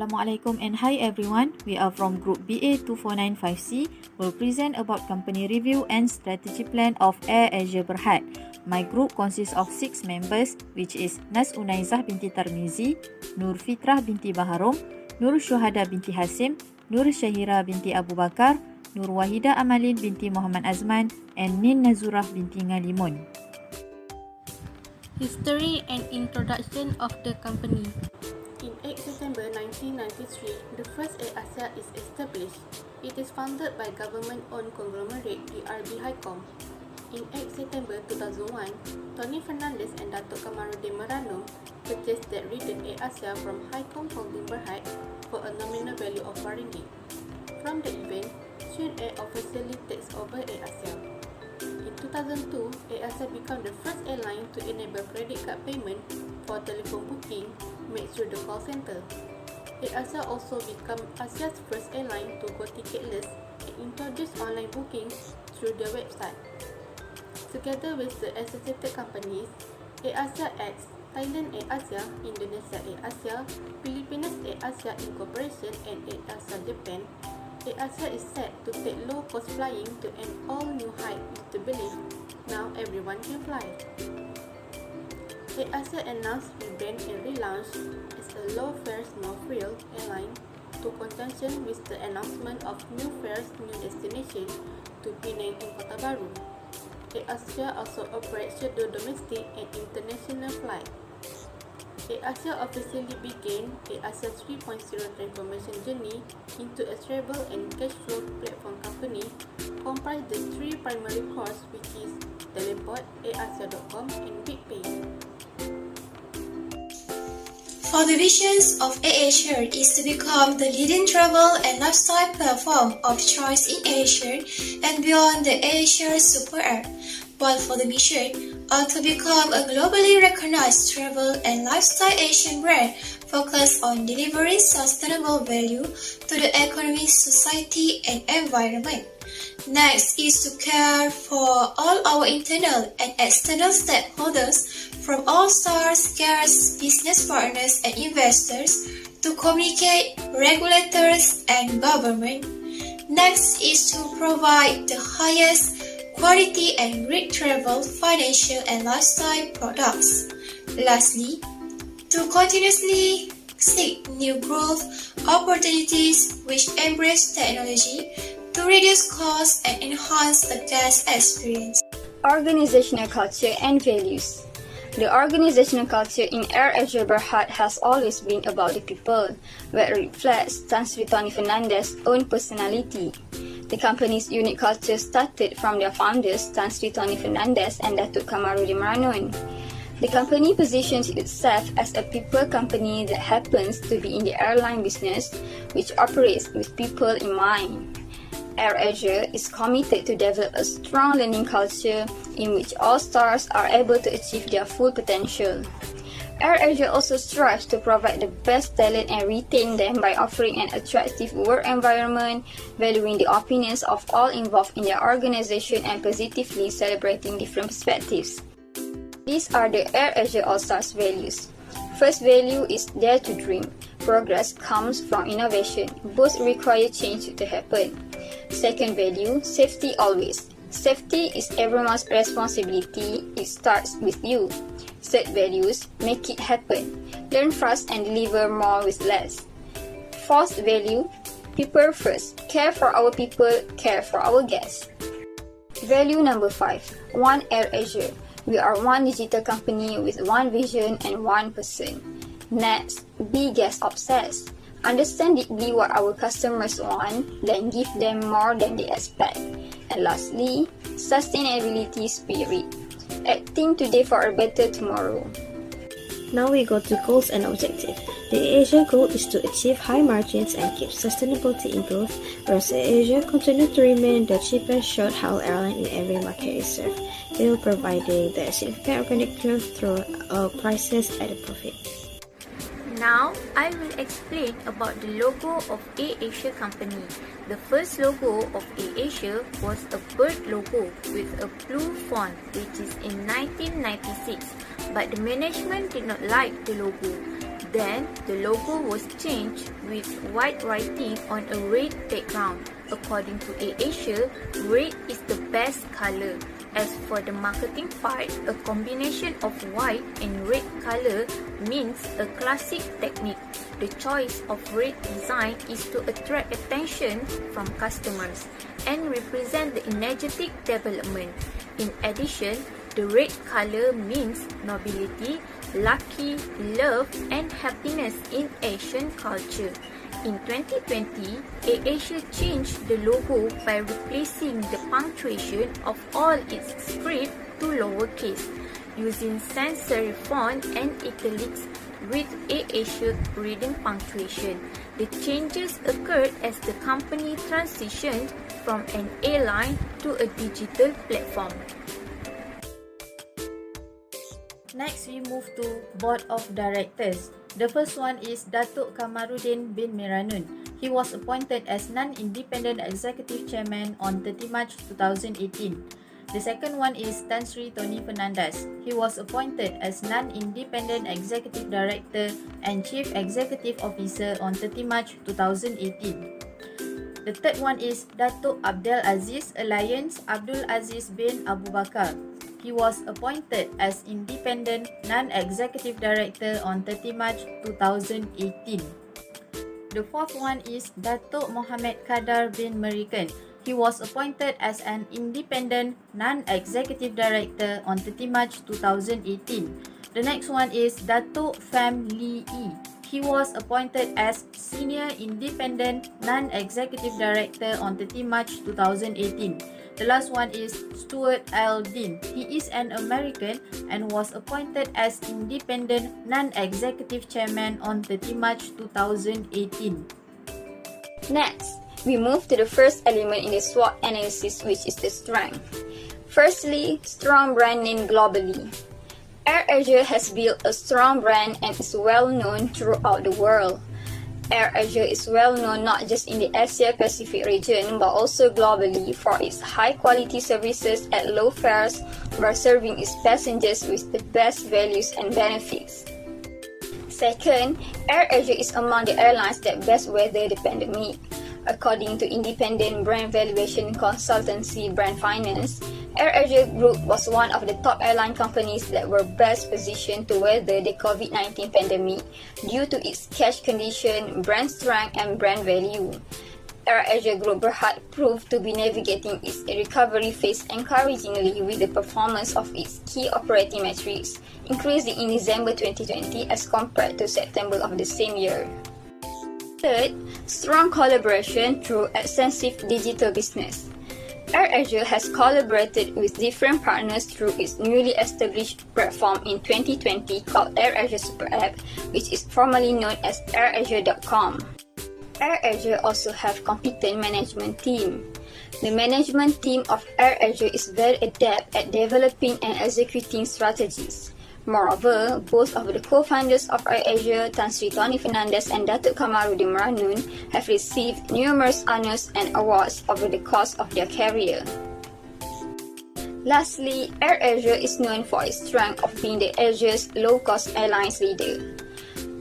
Assalamualaikum and hi everyone. We are from Group BA2495C. We'll present about company review and strategy plan of AirAsia Berhad. My group consists of 6 members, which is UNAIZAH binti TARMIZI, Nur Fitrah binti BAHAROM, Nur SYUHADA binti HASIM, Nur SYAHIRA binti Abu Bakar, Nur WAHIDA AMALIN binti Muhammad AZMAN, and NAZURAH binti NGALIMON. History and introduction of the company. In 8 September 1993, the first AZMAN is established. It is founded by government-owned conglomerate BRB Highcom. In 8 September 2001, Tony Fernandez and Datuk Kamarudin Meranum purchased that written AZMAN from Highcom Holding Berhad for a nominal value of RM. From the event, SYUHADA officially takes over AZMAN. In 2002, AZMAN became the first airline to enable credit card payment for telephone booking made through the call center. AZMAN also became Asia's first airline to go ticketless and introduce online booking through the website. Together with the associated companies, AZMAN acts Thailand AZMAN, Indonesia AZMAN, Philippines AZMAN Incorporation, and AZMAN Japan. AZMAN is set to take low-cost flying to an all-new height with the belief now everyone can fly. AZMAN announced rebrand and relaunch as a low-fares, no-frills airline to conjunction with the announcement of new fares, new destination to Penang and Kota Baru. AZMAN also operates scheduled domestic and international flights. AZMAN officially began AZMAN 3.0 transformation journey into a travel and cash flow platform company comprised the 3 primary cores, which is Teleport, AZMAN.com, and BigPay. For the visions of AirAsia is to become the leading travel and lifestyle platform of choice in Asia and beyond the AirAsia Super Air, while for the mission are to become a globally recognized travel and lifestyle Asian brand focused on delivering sustainable value to the economy, society, and environment. Next is to care for all our internal and external stakeholders from all stars, guests, business partners, and investors to communicate regulators and government. Next is to provide the highest quality and great travel, financial, and lifestyle products. Lastly, to continuously seek new growth opportunities which embrace technology to reduce costs and enhance the guest experience. Organizational culture and values. The organizational culture in AirAsia Berhad has always been about the people, where it reflects Tan Sri Tony Fernandez's own personality. The company's unique culture started from their founders, Tan Sri Tony Fernandez and Datuk Kamarudin Meranum. The company positions itself as a people company that happens to be in the airline business, which operates with people in mind. AirAsia is committed to develop a strong learning culture in which all stars are able to achieve their full potential. AirAsia also strives to provide the best talent and retain them by offering an attractive work environment, valuing the opinions of all involved in their organization, and positively celebrating different perspectives. These are the AirAsia All-Stars values. First value is dare to dream. Progress comes from innovation. Both require change to happen. Second value, safety always. Safety is everyone's responsibility. It starts with you. Third values, make it happen. Learn fast and deliver more with less. Fourth value, people first. Care for our people, care for our guests. Value number 5, One AirAsia. We are one digital company with one vision and one person. Next, be guest obsessed. Understand deeply what our customers want, then give them more than they expect. And lastly, sustainability spirit. Acting today for a better tomorrow. Now we go to goals and objectives. The AirAsia goal is to achieve high margins and keep sustainability in growth, whereas AirAsia continue to remain the cheapest short-haul airline in every market it serves, while providing the significant organic growth through prices at a profit. Now, I will explain about the logo of AirAsia company. The first logo of AirAsia was a bird logo with a blue font, which is in 1996, but the management did not like the logo. Then, the logo was changed with white writing on a red background. According to AirAsia, red is the best color. As for the marketing part, a combination of white and red color means a classic technique. The choice of red design is to attract attention from customers and represent the energetic development. In addition, the red color means nobility, lucky, love, and happiness in Asian culture. In 2020, AirAsia changed the logo by replacing the punctuation of all its script to lowercase, using sans serif font and italics with AirAsia reading punctuation. The changes occurred as the company transitioned from an airline to a digital platform. Next, we move to Board of Directors. The first one is Datuk Kamarudin bin Miranun. He was appointed as Non-Independent Executive Chairman on 30 March 2018. The second one is Tan Sri Tony Fernandes. He was appointed as Non-Independent Executive Director and Chief Executive Officer on 30 March 2018. The third one is Datuk Abdul Aziz Alliance Abdul Aziz bin Abu Bakar. He was appointed as Independent Non-Executive Director on 30 March 2018. The fourth one is Datuk Mohamed Kadar bin Merican. He was appointed as an Independent Non-Executive Director on 30 March 2018. The next one is Datuk Pham Lee E. He was appointed as Senior Independent Non-Executive Director on 30 March 2018. The last one is Stuart L. Dean. He is an American and was appointed as Independent Non-Executive Chairman on 30 March 2018. Next, we move to the first element in the SWOT analysis, which is the strength. Firstly, strong brand name globally. AirAsia has built a strong brand and is well known throughout the world. AirAsia is well known not just in the Asia-Pacific region but also globally for its high-quality services at low fares while serving its passengers with the best values and benefits. Second, AirAsia is among the airlines that best weather the pandemic. According to independent brand valuation consultancy Brand Finance, AirAsia Group was one of the top airline companies that were best positioned to weather the COVID-19 pandemic due to its cash condition, brand strength, and brand value. AirAsia Group Berhad proved to be navigating its recovery phase encouragingly with the performance of its key operating metrics, increasing in December 2020 as compared to September of the same year. Third, strong collaboration through extensive digital business. AirAsia has collaborated with different partners through its newly established platform in 2020 called AirAsia Super App, which is formerly known as AirAsia.com. AirAsia also have competent management team. The management team of AirAsia is very adept at developing and executing strategies. Moreover, both of the co-founders of AirAsia, Tan Sri Tony Fernandes and Datuk Kamarudin Miranun, have received numerous honors and awards over the course of their career. Lastly, AirAsia is known for its strength of being the Asia's low-cost airlines leader.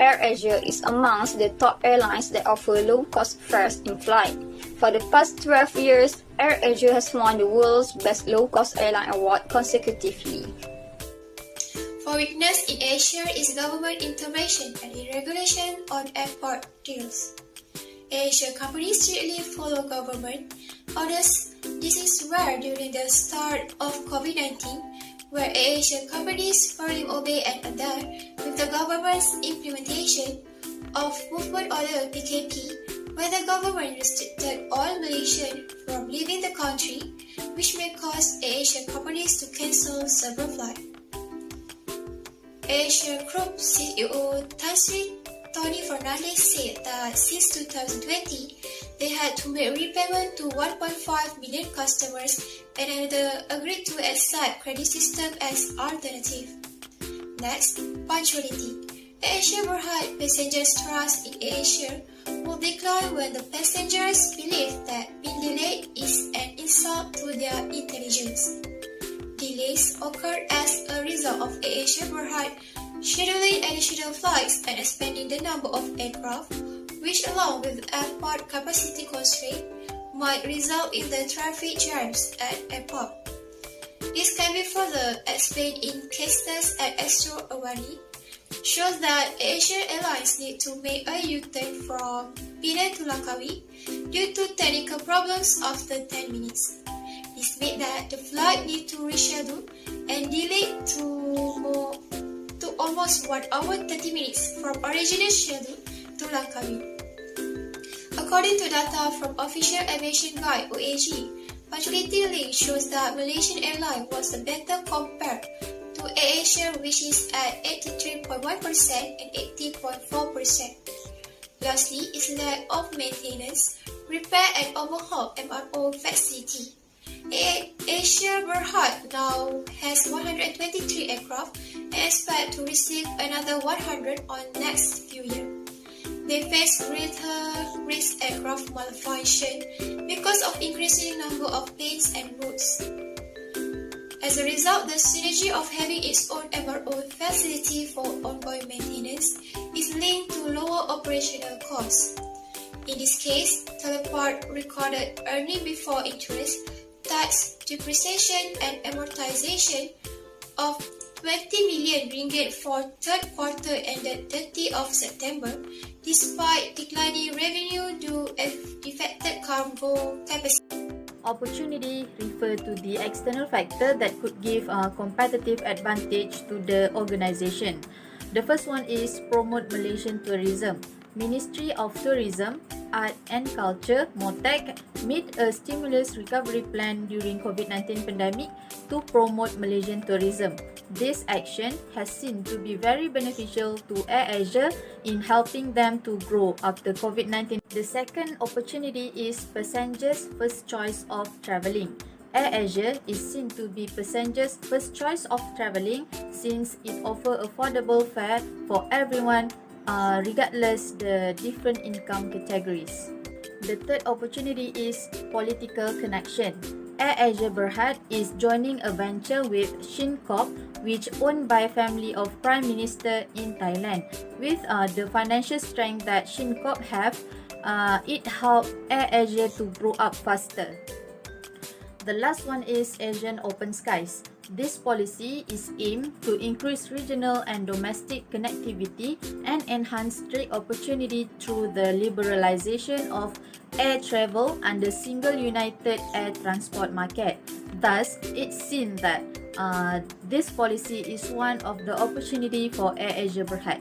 AirAsia is amongst the top airlines that offer low-cost fares in flight. For the past 12 years, AirAsia has won the world's best low-cost airline award consecutively. For weakness in Asia is government intervention and deregulation on airport deals. Asia companies strictly follow government orders. This is rare during the start of COVID-19, where Asian companies firmly obey and adhere with the government's implementation of Movement Order (PKP), where the government restricted all Malaysians from leaving the country, which may cause Asian companies to cancel several flights. Asia Group CEO Tan Sri Tony Fernandes said that since 2020, they had to make repayment to 1.5 million customers and agreed to accept credit system as alternative. Next, punctuality. Asia Berhad passengers' trust in Asia will decline when the passengers believe that being delayed is an insult to their intelligence. Delays occurred as a result of Asia Berhad scheduling additional flights and expanding the number of aircraft, which along with airport capacity constraint, might result in the traffic jams at airport. This can be further explained in cases at Astro Awani, shows that Asia Airlines need to make a U-turn from Penang to Langkawi due to technical problems after 10 minutes. This made that the flight need to reschedule and delayed to almost 1 hour 30 minutes from original schedule to Langkawi. According to data from Official Aviation Guide (OAG), punctuality link shows that Malaysian Airlines was better compared to AirAsia, which is at 83.1% and 80.4%. Lastly is lack of maintenance, repair and overhaul MRO facility. AirAsia Berhad now has 123 aircraft and expect to receive another 100 on next few years. They face greater risk aircraft malfunction because of increasing number of planes and routes. As a result, the synergy of having its own MRO facility for ongoing maintenance is linked to lower operational costs. In this case, Teleport recorded earning before interest, tax, depreciation and amortization of 20 million ringgit for third quarter ended 30 of September, despite declining revenue due to affected cargo capacity. Opportunity refer to the external factor that could give a competitive advantage to the organisation. The first one is promote Malaysian tourism. Ministry of Tourism, Art and Culture (MOHD) made a stimulus recovery plan during COVID-19 pandemic to promote Malaysian tourism. This action has seen to be very beneficial to AirAsia in helping them to grow after COVID-19. The second opportunity is passengers' first choice of travelling. AirAsia is seen to be passengers' first choice of travelling since it offers affordable fare for everyone regardless the different income categories. The third opportunity is political connection. AirAsia Berhad is joining a venture with ShinCorp, which owned by family of Prime Minister in Thailand. With the financial strength that ShinCorp have, it helped AirAsia to grow up faster. The last one is Asian Open Skies. This policy is aimed to increase regional and domestic connectivity and enhance trade opportunity through the liberalization of air travel under single united air transport market. Thus, it's seen that this policy is one of the opportunity for AirAsia Berhad.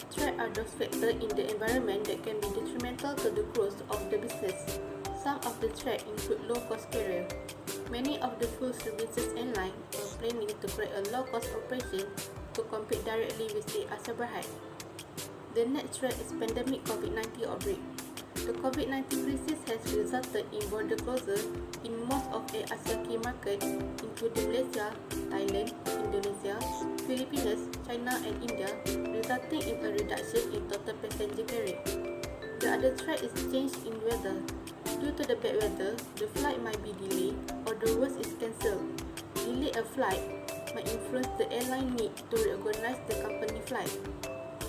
Threats are those factors in the environment that can be detrimental to the growth of the business. Some of the threats include low-cost carrier. Many of the full services airlines are planning to create a low-cost operation to compete directly with AirAsia Berhad. The next threat is pandemic COVID-19 outbreak. The COVID-19 crisis has resulted in border closure in most of AirAsia key markets, including Malaysia, Thailand, Indonesia, Philippines, China and India, resulting in a reduction in total passenger carried. The other threat is change in weather. Due to the bad weather, the flight might be delayed or the worst is cancelled. Delay a flight might influence the airline need to reorganize the company flight.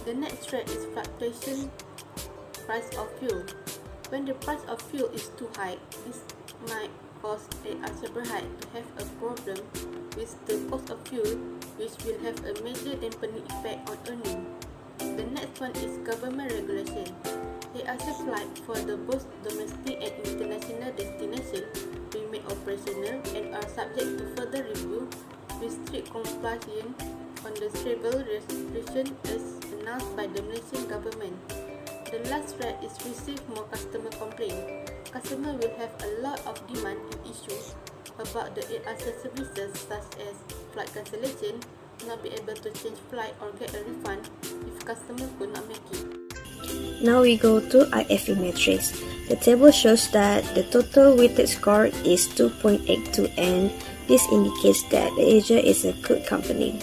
The next threat is fluctuation price of fuel. When the price of fuel is too high, this might cause AirAsia Berhad to have a problem with the cost of fuel, which will have a major dampening effect on earnings. The next one is government regulation. AirAsia flight for the both domestic and international destination remain operational and are subject to further review with strict compliance on the travel restriction as announced by the Malaysian government. The last threat is receive more customer complaints. Customer will have a lot of demand and issues about the AirAsia services such as flight cancellation, not be able to change flight or get a refund if customer could not make it. Now we go to IFE matrix. The table shows that the total weighted score is 2.82 and this indicates that AirAsia is a good company.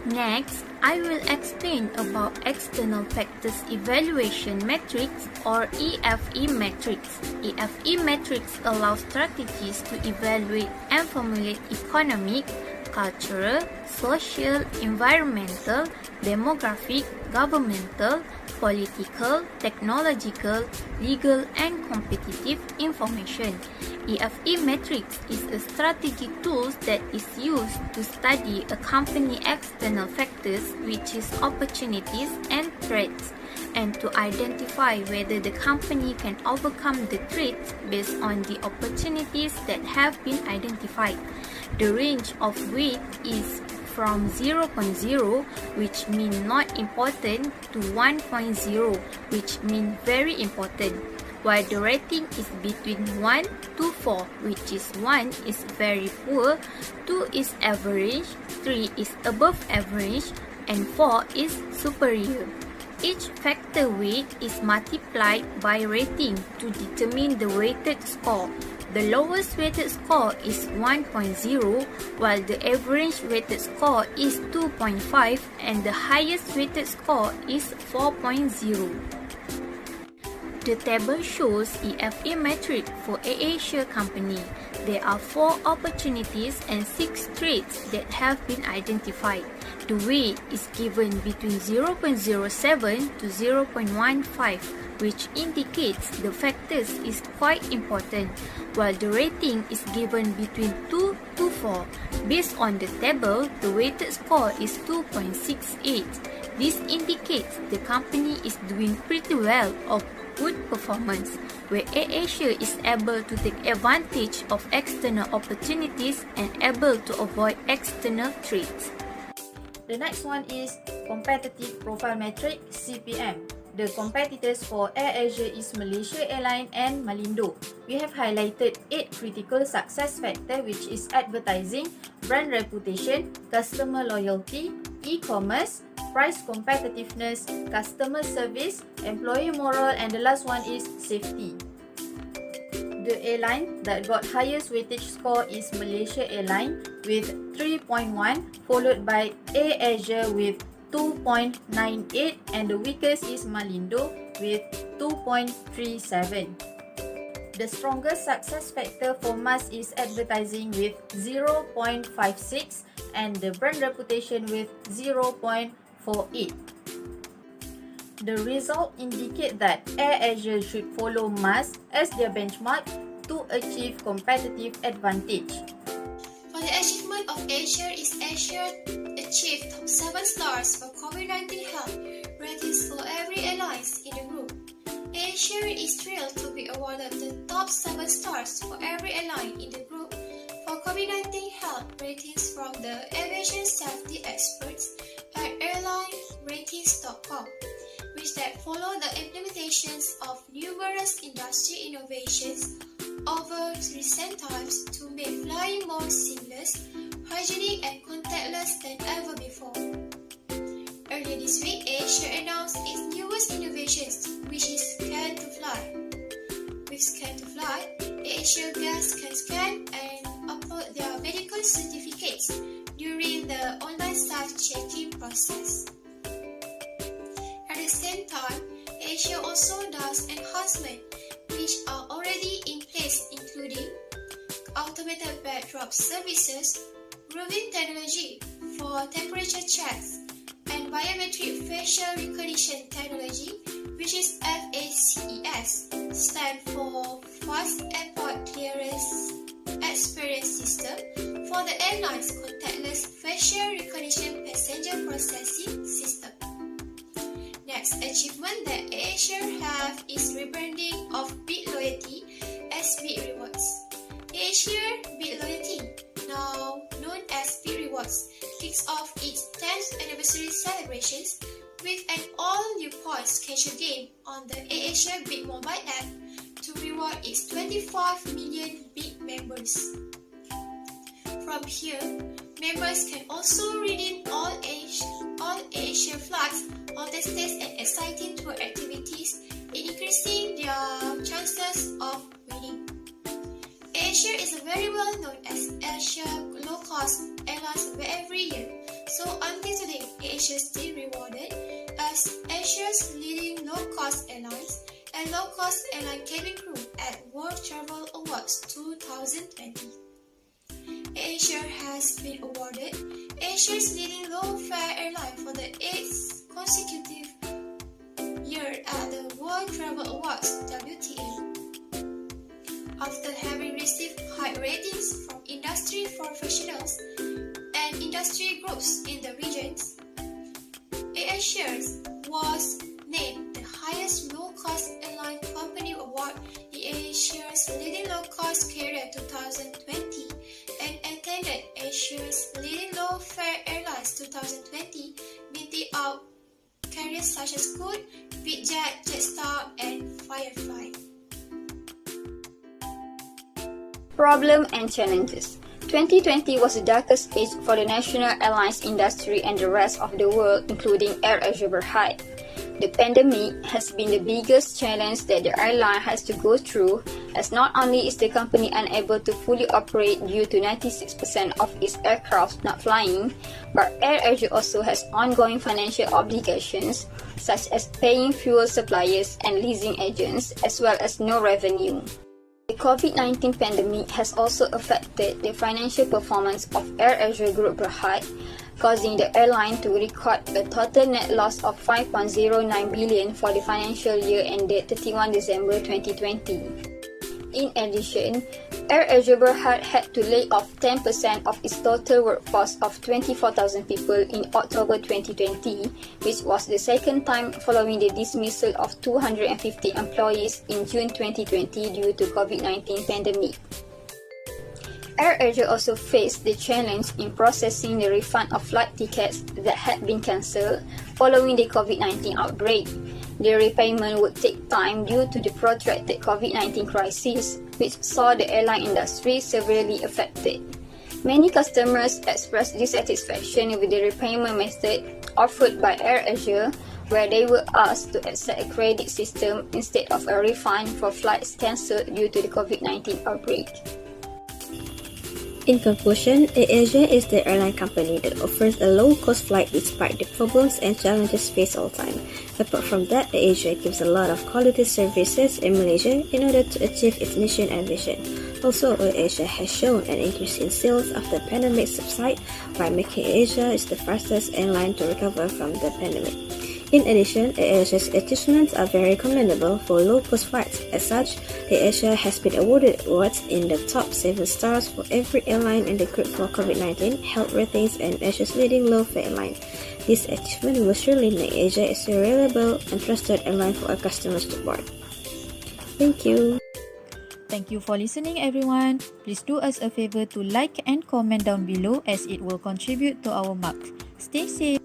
Next, I will explain about External Factors Evaluation Matrix or EFE matrix. EFE matrix allows strategies to evaluate and formulate economic, cultural, social, environmental, demographic, governmental, political, technological, legal, and competitive information. EFE Matrix is a strategic tool that is used to study a company's external factors, which is opportunities and threats, and to identify whether the company can overcome the threats based on the opportunities that have been identified. The range of weight is from 0.0, which means not important, to 1.0, which means very important, while the rating is between 1 to 4, which is 1 is very poor, 2 is average, 3 is above average, and 4 is superior. Each factor weight is multiplied by rating to determine the weighted score. The lowest weighted score is 1.0, while the average weighted score is 2.5 and the highest weighted score is 4.0. The table shows EFE metric for AirAsia company. There are 4 opportunities and 6 threats that have been identified. The weight is given between 0.07 to 0.15, which indicates the factors is quite important, while the rating is given between 2 to 4. Based on the table, the weighted score is 2.68. This indicates the company is doing pretty well of good performance, where AirAsia is able to take advantage of external opportunities and able to avoid external threats. The next one is Competitive Profile Metric, CPM. The competitors for AirAsia is Malaysia Airlines and Malindo. We have highlighted 8 critical success factors, which is advertising, brand reputation, customer loyalty, e-commerce, price competitiveness, customer service, employee morale, and the last one is safety. The airline that got highest weightage score is Malaysia Airlines with 3.1, followed by AirAsia with 2.98, and the weakest is Malindo with 2.37. The strongest success factor for MAS is advertising with 0.56 and the brand reputation with 0.48. The result indicate that AirAsia should follow MAS as their benchmark to achieve competitive advantage. For the achievement of Asia is Asia achieved top 7 stars for COVID-19 health ratings for every airlines in the group. Asia is thrilled to be awarded the top 7 stars for every airline in the group for COVID-19 health ratings from the aviation safety experts at airlineratings.com, which that follow the implementations of numerous industry innovations over recent times to make flying more seamless, hygienic and contactless than ever before. Earlier this week, Asia announced its newest innovations, which is Scan to Fly. With Scan to Fly, Asia guests can scan and upload their medical certificates during the online staff check-in process. At the same time, Asia also does enhancements which are already in place, including automated bag drop services, roving technology for temperature checks, and biometric facial recognition technology, which is FACES, stand for Fast Airport Clearance Experience System for the airline's contactless facial recognition passenger processing system. Next achievement that Asia have is rebranding of BitLoyalty as BitRewards. Asia BitLoyalty, now known as BitRewards, kicks off its 10th anniversary celebrations with an all-new points casual game on the AirAsia Bit mobile app to reward its 25 million Bit members. From here, members can also redeem all AirAsia flights, hotels and exciting tour activities, increasing their chances of winning. Asia is very well known as Asia low-cost airlines every year, so until today, Asia is still rewarded as Asia's leading low-cost airlines and low-cost airline cabin crew at World Travel Awards 2020. AirAsia has been awarded Asia's leading low-fare airline for the 8th consecutive year at the World Travel Awards (WTA). After having received high ratings from industry professionals and industry groups in the regions, AirAsia was named the highest low-cost airline company award in Asia's leading low-cost carrier 2020 and attended Asia's leading low-fare airlines 2020, beating out carriers such as Scoot, Fitrah, Jetstar, and Firefly. Problem and challenges. 2020 was the darkest age for the national airlines industry and the rest of the world, including AirAsia Berhad. The pandemic has been the biggest challenge that the airline has to go through, as not only is the company unable to fully operate due to 96% of its aircraft not flying, but AirAsia also has ongoing financial obligations, such as paying fuel suppliers and leasing agents, as well as no revenue. The COVID-19 pandemic has also affected the financial performance of AirAsia Group Berhad, causing the airline to record a total net loss of 5.09 billion for the financial year ended 31 December 2020. In addition, AirAsia Berhad had to lay off 10% of its total workforce of 24,000 people in October 2020, which was the second time following the dismissal of 250 employees in June 2020 due to COVID-19 pandemic. AirAsia also faced the challenge in processing the refund of flight tickets that had been cancelled following the COVID-19 outbreak. The repayment would take time due to the protracted COVID-19 crisis, which saw the airline industry severely affected. Many customers expressed dissatisfaction with the repayment method offered by AirAsia, where they were asked to accept a credit system instead of a refund for flights cancelled due to the COVID-19 outbreak. In conclusion, AirAsia is the airline company that offers a low-cost flight despite the problems and challenges faced all the time. Apart from that, AirAsia gives a lot of quality services in Malaysia in order to achieve its mission and vision. Also, AirAsia has shown an increase in sales after the pandemic subside by making AirAsia the fastest airline to recover from the pandemic. In addition, AirAsia's achievements are very commendable for low-cost flights. As such, AirAsia has been awarded awards in the top 7 stars for every airline in the group for COVID-19 health ratings and Asia's leading low-fare airline. This achievement will surely make Asia a reliable and trusted airline for our customers to board. Thank you. Thank you for listening, everyone. Please do us a favor to like and comment down below as it will contribute to our marks. Stay safe.